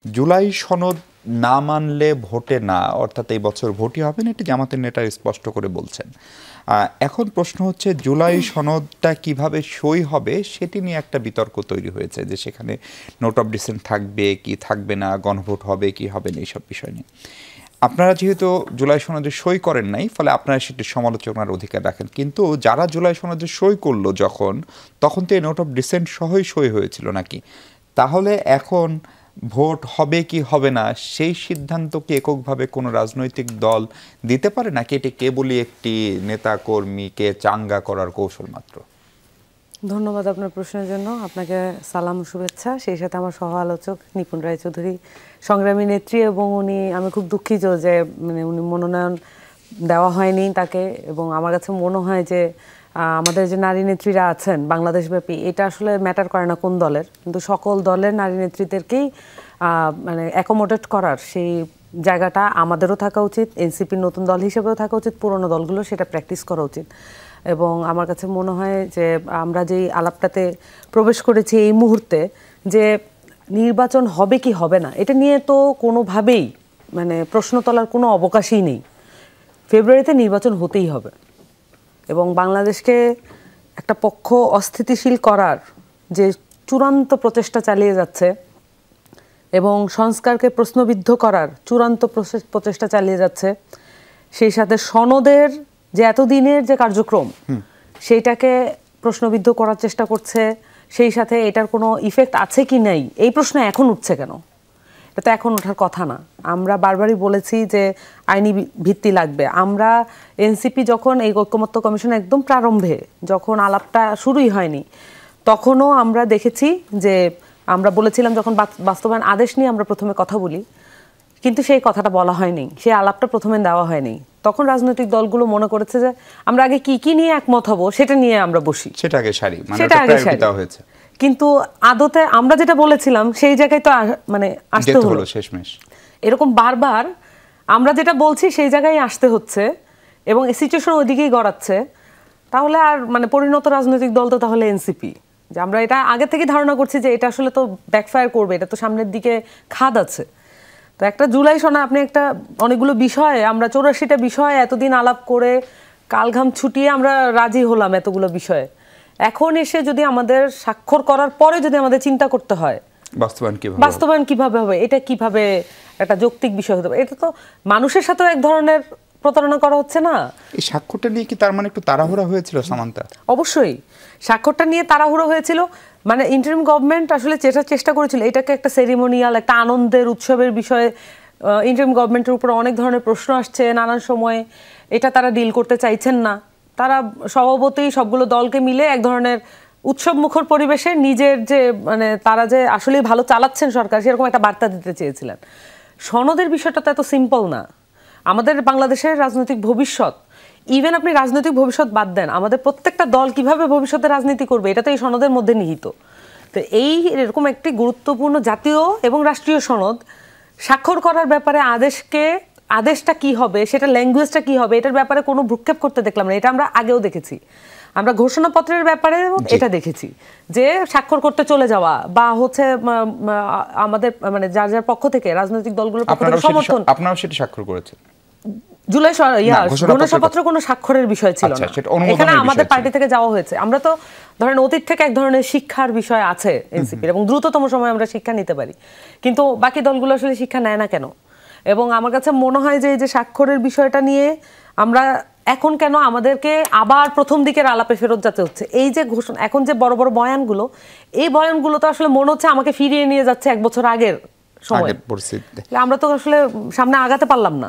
জুলাই সনদ না মানলে ভোটে না, অর্থাৎ এই বছর ভোটই হবে না, এটি জামাতের নেতারা স্পষ্ট করে বলছেন। এখন প্রশ্ন হচ্ছে জুলাই সনদটা কিভাবে সই হবে সেটি নিয়ে একটা বিতর্ক তৈরি হয়েছে, যে সেখানে নোট অফ ডিসেন্ট থাকবে কি থাকবে না, গণভোট হবে কি হবে না, এইসব বিষয় নিয়ে আপনারা যেহেতু জুলাই সনদে সই করেন নাই, ফলে আপনারা সেটি সমালোচনার অধিকার রাখেন। কিন্তু যারা জুলাই সনদে সই করলো তখন তো এই নোট অফ ডিসেন্ট সহই সই হয়েছিল নাকি? তাহলে এখন ভোট হবে কি হবে না সেই সিদ্ধান্ত কি এককভাবে কোনো রাজনৈতিক দল দিতে পারে, নাকি এটি কেবলই একটি নেতা কর্মীকে চাঙ্গা করার কৌশল মাত্র? ধন্যবাদ আপনার প্রশ্নের জন্য। আপনাকে সালাম, শুভেচ্ছা। সেই সাথে আমার সহ আলোচক নিপুণ রায়চৌধুরী সংগ্রামী নেত্রী, এবং আমি খুব দুঃখিত যে উনি মনোনয়ন দেওয়া হয়নি তাকে। এবং আমার কাছে মনে হয় যে আমাদের যে নারী নেত্রীরা আছেন বাংলাদেশব্যাপী, এটা আসলে ম্যাটার করে না কোন দলের, কিন্তু সকল দলের নারী নেত্রীদেরকেই অ্যাকোমোডেট করার সেই জায়গাটা আমাদেরও থাকা উচিত, এনসিপির নতুন দল হিসেবেও থাকা উচিত, পুরনো দলগুলো সেটা প্র্যাকটিস করা উচিত। এবং আমার কাছে মনে হয় যে আমরা যেই আলাপটাতে প্রবেশ করেছি এই মুহূর্তে, যে নির্বাচন হবে কি হবে না, এটা নিয়ে তো কোনোভাবেই প্রশ্ন তোলার কোনো অবকাশই নেই। ফেব্রুয়ারিতে নির্বাচন হতেই হবে, এবং বাংলাদেশকে একটা পক্ষ অস্থিতিশীল করার যে চূড়ান্ত প্রচেষ্টা চালিয়ে যাচ্ছে, এবং সংস্কারকে প্রশ্নবিদ্ধ করার চূড়ান্ত প্রচেষ্টা চালিয়ে যাচ্ছে, সেই সাথে সনদের যে এতদিনের যে কার্যক্রম সেইটাকে প্রশ্নবিদ্ধ করার চেষ্টা করছে, সেই সাথে এটার কোনো ইফেক্ট আছে কি নাই এই প্রশ্ন এখন উঠছে কেন? এটা তো এখন ওঠার কথা না। আমরা বারবারই বলেছি যে আইনি ভিত্তি লাগবে। আমরা এনসিপি যখন এই ঐকমত্য কমিশন একদম প্রারম্ভে যখন আলাপটা শুরুই হয়নি, তখনও আমরা দেখেছি যে আমরা বলেছিলাম যখন বাস্তবায়ন আদেশ নিয়ে আমরা প্রথমে কথা বলি, কিন্তু সেই কথাটা বলা হয়নি, সেই আলাপটা প্রথমে দেওয়া হয়নি। তখন রাজনৈতিক দলগুলো মনে করেছে যে আমরা আগে কি কি নিয়ে একমত হব সেটা নিয়ে আমরা বসি, সেটা আগে সারি, সেটা আগে সারি হয়েছে। কিন্তু আদতে আমরা যেটা বলেছিলাম সেই জায়গায় তো আসতে হলো শেষমেশ। এরকম বারবার আমরা যেটা বলছি সেই জায়গায় আসতে হচ্ছে, এবং সিচুয়েশন ওইদিকেই গড়াচ্ছে। তাহলে আর পরিণত রাজনৈতিক দল তো তাহলে এনসিপি, যে আমরা এটা আগে থেকে ধারণা করছি যে এটা আসলে তো ব্যাকফায়ার করবে, এটা তো সামনের দিকে খাদ আছে। তো একটা জুলাই সনদ, আপনি অনেকগুলো বিষয়ে, আমরা 84টা বিষয়ে এতদিন আলাপ করে কালঘাম ছুটিয়ে আমরা রাজি হলাম এতগুলো বিষয়ে, এখন এসে যদি আমাদের স্বাক্ষর করার পরে যদি আমাদের চিন্তা করতে হয় বাস্তবায়ন কিভাবে হবে, এটা কিভাবে একটা যৌক্তিক বিষয় হতে পারে, এটা তো মানুষের সাথেও এক ধরনের প্রতারণা করা হচ্ছে না? এই স্বাক্ষরটা নিয়ে কি তার একটু তাড়াহুড়া হয়েছিল সামান্তা? অবশ্যই স্বাক্ষরটা নিয়ে তাড়াহুড়ো হয়েছিল। ইন্টারিম গভর্নমেন্ট আসলে চেষ্টা করেছিল এটাকে একটা সেরিমোনিয়াল, একটা আনন্দের উৎসবের বিষয়ে। ইন্টারিম গভর্নমেন্টের উপর অনেক ধরনের প্রশ্ন আসছে নানান সময়ে, এটা তারা ডিল করতে চাইছেন না। তারা স্বভাবতই সবগুলো দলকে মিলে এক ধরনের উৎসব মুখর পরিবেশে নিজের যে তারা যে আসলেই ভালো চালাচ্ছেন সরকার, সেরকম একটা বার্তা দিতে চেয়েছিলেন। সনদের বিষয়টা তো এত সিম্পল না। আমাদের বাংলাদেশের রাজনৈতিক ভবিষ্যৎ, ইভেন আপনি রাজনৈতিক ভবিষ্যৎ বাদ দেন, আমাদের প্রত্যেকটা দল কিভাবে ভবিষ্যতে রাজনীতি করবে এটা তো এই সনদের মধ্যে নিহিত। তো এরকম একটি গুরুত্বপূর্ণ জাতীয় এবং রাষ্ট্রীয় সনদ স্বাক্ষর করার ব্যাপারে আদেশটা কি হবে, সেটা ল্যাঙ্গুয়েজটা কি হবে, এটার ব্যাপারে কোনো ভ্রুক্ষেপ করতে দেখলাম না। এটা আমরা আগেও দেখেছি, আমরা ঘোষণাপত্রের ব্যাপারে এটা দেখেছি, যে স্বাক্ষর করতে চলে যাওয়া বা আমাদের যার যার পক্ষ থেকে, রাজনৈতিক দলগুলোর পক্ষ থেকে সমর্থন। আপনারা সেটা স্বাক্ষর করেছেন জুলাই ঘোষণাপত্র কোনো স্বাক্ষরের বিষয় ছিল না, এখানে আমাদের পার্টি থেকে যাওয়া হয়েছে। আমরা তো ধরেন অতীত থেকে এক ধরনের শিক্ষার বিষয় আছে এনসিপির, এবং দ্রুততম সময় আমরা শিক্ষা নিতে পারি, কিন্তু বাকি দলগুলো আসলে শিক্ষা নেয় না কেন? এবং আমার কাছে মনে হয় যে এই যে স্বাক্ষরের বিষয়টা নিয়ে আমরা এখন কেন আমাদেরকে আবার প্রথম দিকের আলাপে ফেরত যেতে হচ্ছে? এই যে ঘোষণা, এখন যে বড় বড় বয়ানগুলো, এই বয়ানগুলো তো আসলে মনে হচ্ছে আমাকে ফিরিয়ে নিয়ে যাচ্ছে 1 বছর আগের সময়। আমরা তো আসলে সামনে আগাতে পারলাম না।